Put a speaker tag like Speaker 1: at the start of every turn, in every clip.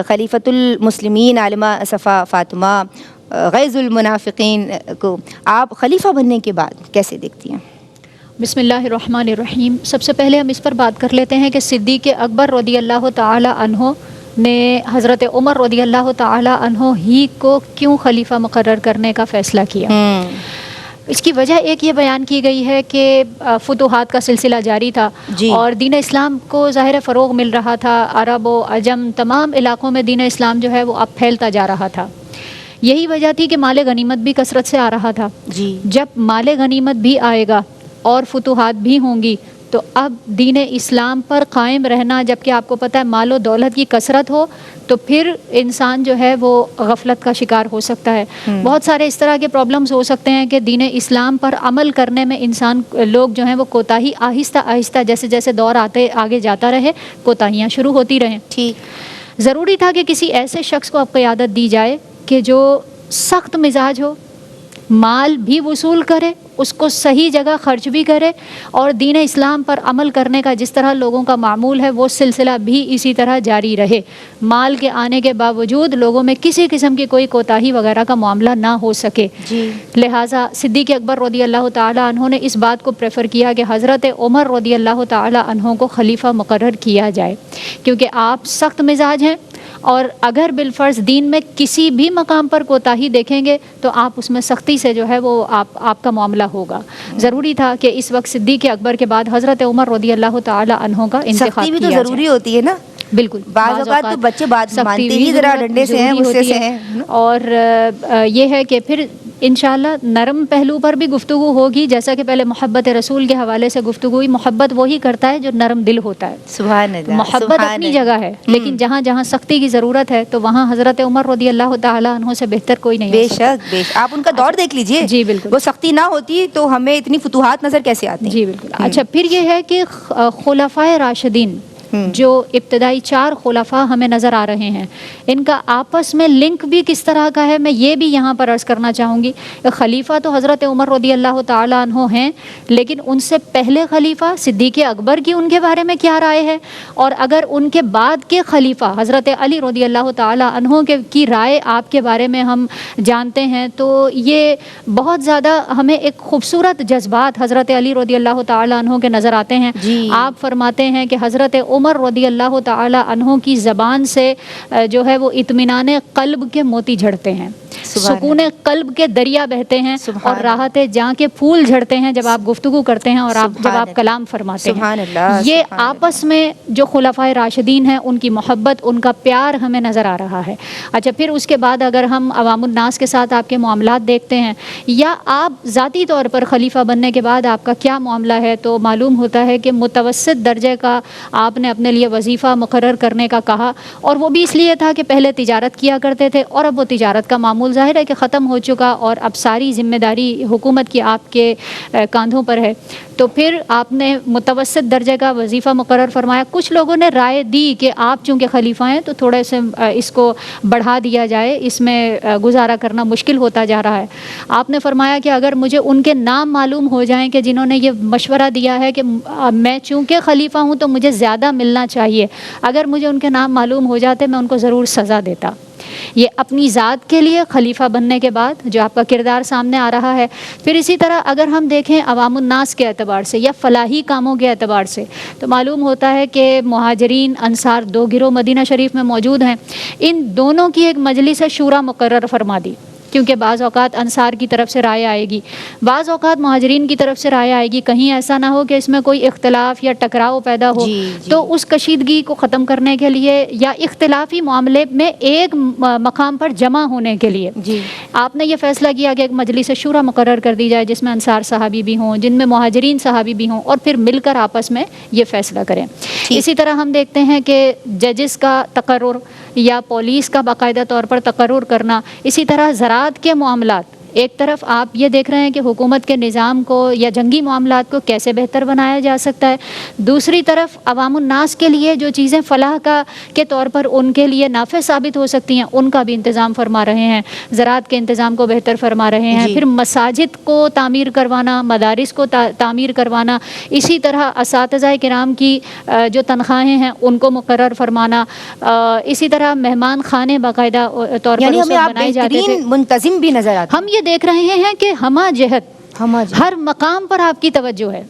Speaker 1: خلیفۃ المسلمین عالمہ صفا فاطمہ غیظ المنافقین کو آپ خلیفہ بننے کے بعد کیسے دیکھتی ہیں؟
Speaker 2: بسم اللہ الرحمن الرحیم۔ سب سے پہلے ہم اس پر بات کر لیتے ہیں کہ صدیق اکبر رضی اللہ تعالی عنہ نے حضرت عمر رضی اللہ تعالی عنہ ہی کو کیوں خلیفہ مقرر کرنے کا فیصلہ کیا۔ اس کی وجہ ایک یہ بیان کی گئی ہے کہ فتوحات کا سلسلہ جاری تھا اور دین اسلام کو ظاہر فروغ مل رہا تھا۔ عرب و عجم تمام علاقوں میں دین اسلام جو ہے وہ اب پھیلتا جا رہا تھا۔ یہی وجہ تھی کہ مال غنیمت بھی کثرت سے آ رہا تھا۔ جب مال غنیمت بھی آئے گا اور فتوحات بھی ہوں گی تو اب دین اسلام پر قائم رہنا، جبکہ آپ کو پتہ ہے مال و دولت کی کثرت ہو تو پھر انسان جو ہے وہ غفلت کا شکار ہو سکتا ہے۔ بہت سارے اس طرح کے پرابلمز ہو سکتے ہیں کہ دین اسلام پر عمل کرنے میں لوگ جو ہیں وہ کوتاہی آہستہ آہستہ جیسے جیسے دور آگے جاتا رہے کوتاہیاں شروع ہوتی رہیں۔ ضروری تھا کہ کسی ایسے شخص کو اب قیادت دی جائے کہ جو سخت مزاج ہو، مال بھی وصول کرے، اس کو صحیح جگہ خرچ بھی کرے، اور دین اسلام پر عمل کرنے کا جس طرح لوگوں کا معمول ہے وہ سلسلہ بھی اسی طرح جاری رہے۔ مال کے آنے کے باوجود لوگوں میں کسی قسم کی کوئی کوتاہی وغیرہ کا معاملہ نہ ہو سکے۔ لہٰذا صدیق اکبر رضی اللہ تعالی عنہ نے اس بات کو پریفر کیا کہ حضرت عمر رضی اللہ تعالی عنہ کو خلیفہ مقرر کیا جائے، کیونکہ آپ سخت مزاج ہیں اور اگر بالفرض دین میں کسی بھی مقام پر کوتاہی دیکھیں گے تو آپ اس میں سختی سے جو ہے وہ آپ کا معاملہ ہوگا۔ ضروری تھا کہ اس وقت صدیق اکبر کے بعد حضرت عمر رضی اللہ تعالی عنہ کا انتخاب کیا جائے۔
Speaker 1: سختی بھی تو ضروری ہوتی ہے نا؟
Speaker 2: بالکل،
Speaker 1: بعض اوقات تو بچے بات مانتے ہی ذرا ڈنڈے سے ہیں، غصے سے ہیں،
Speaker 2: اور یہ ہے کہ پھر انشاءاللہ نرم پہلو پر بھی گفتگو ہوگی، جیسا کہ پہلے محبت رسول کے حوالے سے گفتگو ہوئی۔ محبت وہی کرتا ہے جو نرم دل ہوتا ہے۔
Speaker 1: سبحان اللہ۔
Speaker 2: محبت اپنی جگہ ہے، لیکن جہاں جہاں سختی کی ضرورت ہے تو وہاں حضرت عمر رضی اللہ تعالی عنہ سے بہتر کوئی نہیں۔
Speaker 1: بے شک بے شک، آپ ان کا دور دیکھ لیجئے۔
Speaker 2: جی بالکل،
Speaker 1: وہ سختی نہ ہوتی تو ہمیں اتنی فتوحات نظر کیسے آتی؟
Speaker 2: جی بالکل۔ اچھا، پھر یہ ہے کہ خلفائے راشدین جو ابتدائی 4 خلفاء ہمیں نظر آ رہے ہیں، ان کا آپس میں لنک بھی کس طرح کا ہے، میں یہ بھی یہاں پر عرض کرنا چاہوں گی۔ خلیفہ تو حضرت عمر رضی اللہ تعالی عنہ ہیں، لیکن ان سے پہلے خلیفہ صدیق اکبر کی ان کے بارے میں کیا رائے ہے، اور اگر ان کے بعد کے خلیفہ حضرت علی رضی اللہ تعالی عنہ کی رائے آپ کے بارے میں ہم جانتے ہیں، تو یہ بہت زیادہ ہمیں ایک خوبصورت جذبات حضرت علی رضی اللہ تعالی عنہ کے نظر آتے ہیں۔ آپ فرماتے ہیں کہ حضرت عمر رضی اللہ تعالی عنہ کی زبان سے جو ہے وہ اطمینان قلب کے موتی جھڑتے ہیں، سکون قلب کے دریا بہتے ہیں، اور راحت جاں کے پھول جھڑتے ہیں جب آپ گفتگو کرتے ہیں اور جب آپ کلام فرماتے ہیں۔ یہ آپس میں جو خلفائے راشدین ہیں ان کی محبت، ان کا پیار ہمیں نظر آ رہا ہے۔ اچھا، پھر اس کے بعد اگر ہم عوام الناس کے ساتھ آپ کے معاملات دیکھتے ہیں یا آپ ذاتی طور پر خلیفہ بننے کے بعد آپ کا کیا معاملہ ہے، تو معلوم ہوتا ہے کہ متوسط درجے کا آپ نے اپنے لیے وظیفہ مقرر کرنے کا کہا، اور وہ بھی اس لیے تھا کہ پہلے تجارت کیا کرتے تھے اور اب وہ تجارت کا معمول ظاہر ہے کہ ختم ہو چکا اور اب ساری ذمہ داری حکومت کی آپ کے کاندھوں پر ہے، تو پھر آپ نے متوسط درجے کا وظیفہ مقرر فرمایا۔ کچھ لوگوں نے رائے دی کہ آپ چونکہ خلیفہ ہیں تو تھوڑے سے اس کو بڑھا دیا جائے، اس میں گزارا کرنا مشکل ہوتا جا رہا ہے۔ آپ نے فرمایا کہ اگر مجھے ان کے نام معلوم ہو جائیں کہ جنہوں نے یہ مشورہ دیا ہے کہ میں چونکہ خلیفہ ہوں تو مجھے زیادہ ملنا چاہیے، اگر مجھے ان کے نام معلوم ہو جاتے میں ان کو ضرور سزا دیتا۔ یہ اپنی ذات کے لیے خلیفہ بننے کے بعد جو آپ کا کردار سامنے آ رہا ہے۔ پھر اسی طرح اگر ہم دیکھیں عوام الناس کے اعتبار سے یا فلاحی کاموں کے اعتبار سے، تو معلوم ہوتا ہے کہ مہاجرین انصار 2 گروہ مدینہ شریف میں موجود ہیں، ان دونوں کی ایک مجلس شورا مقرر فرما دی، کیونکہ بعض اوقات انصار کی طرف سے رائے آئے گی، بعض اوقات مہاجرین کی طرف سے رائے آئے گی، کہیں ایسا نہ ہو کہ اس میں کوئی اختلاف یا ٹکراؤ پیدا ہو۔ تو اس کشیدگی کو ختم کرنے کے لیے یا اختلافی معاملے میں ایک مقام پر جمع ہونے کے لیے آپ نے یہ فیصلہ کیا کہ ایک مجلس شورا مقرر کر دی جائے جس میں انصار صحابی بھی ہوں، جن میں مہاجرین صحابی بھی ہوں، اور پھر مل کر آپس میں یہ فیصلہ کریں۔ اسی طرح ہم دیکھتے ہیں کہ ججز کا تقرر یا پولیس کا باقاعدہ طور پر تقرر کرنا، اسی طرح زراعت کے معاملات ایک طرف آپ یہ دیکھ رہے ہیں کہ حکومت کے نظام کو یا جنگی معاملات کو کیسے بہتر بنایا جا سکتا ہے، دوسری طرف عوام الناس کے لیے جو چیزیں فلاح کے طور پر ان کے لیے نافع ثابت ہو سکتی ہیں ان کا بھی انتظام فرما رہے ہیں، زراعت کے انتظام کو بہتر فرما رہے ہیں، پھر مساجد کو تعمیر کروانا، مدارس کو تعمیر کروانا، اسی طرح اساتذہ کرام کی جو تنخواہیں ہیں ان کو مقرر فرمانا، اسی طرح مہمان خانے باقاعدہ طور پر
Speaker 1: یعنی
Speaker 2: اس
Speaker 1: ہمیں
Speaker 2: وقت
Speaker 1: آپ
Speaker 2: بنائے جاتے تھے.
Speaker 1: بہترین منتظم بھی نظر آتے
Speaker 2: ہم یہ دیکھ رہے ہیں کہ ہمہ جہت ہر مقام پر آپ کی توجہ ہے،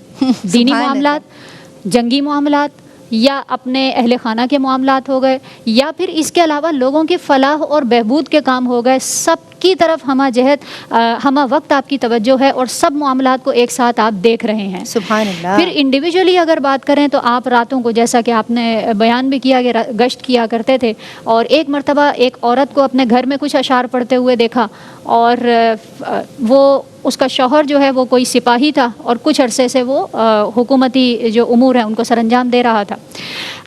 Speaker 2: دینی معاملات، جنگی معاملات، یا اپنے اہل خانہ کے معاملات ہو گئے، یا پھر اس کے علاوہ لوگوں کی فلاح اور بہبود کے کام ہو گئے، سب کی طرف ہمہ جہت ہمہ وقت آپ کی توجہ ہے اور سب معاملات کو ایک ساتھ آپ دیکھ رہے ہیں.
Speaker 1: سبحان اللہ.
Speaker 2: پھر انڈیویجولی اگر بات کریں تو آپ راتوں کو، جیسا کہ آپ نے بیان بھی کیا کہ گشت کیا کرتے تھے، اور ایک مرتبہ ایک عورت کو اپنے گھر میں کچھ اشعار پڑھتے ہوئے دیکھا، اور وہ اس کا شوہر جو ہے وہ کوئی سپاہی تھا اور کچھ عرصے سے وہ حکومتی جو امور ہیں ان کو سر انجام دے رہا تھا.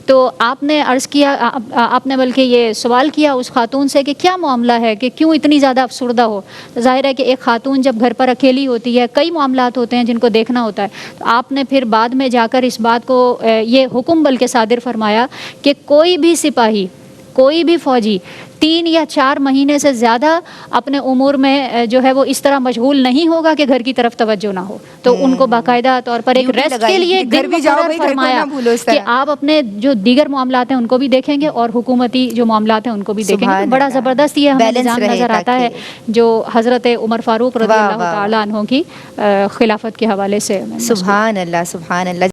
Speaker 2: تو آپ نے عرض کیا، آپ نے بلکہ یہ سوال کیا اس خاتون سے کہ کیا معاملہ ہے کہ کیوں اتنی زیادہ افسردہ ہو. ظاہر ہے کہ ایک خاتون جب گھر پر اکیلی ہوتی ہے، کئی معاملات ہوتے ہیں جن کو دیکھنا ہوتا ہے. تو آپ نے پھر بعد میں جا کر اس بات کو یہ حکم بلکہ صادر فرمایا کہ کوئی بھی سپاہی، کوئی بھی فوجی 3 یا 4 مہینے سے زیادہ اپنے امور میں جو ہے وہ اس طرح مشغول نہیں ہوگا کہ گھر کی طرف توجہ نہ ہو. تو ان کو باقاعدہ طور پر ایک ریسٹ کے لیے ایک دن مقرر فرمایا کہ آپ اپنے جو دیگر معاملات ہیں ان کو بھی دیکھیں گے اور حکومتی جو معاملات ہیں ان کو بھی دیکھیں گے. بڑا زبردست یہ ہمیں نظام نظر آتا ہے جو حضرت عمر فاروق رضی اللہ تعالیٰ عنہ کی خلافت کے حوالے سے.
Speaker 1: سبحان اللہ، سبحان اللہ.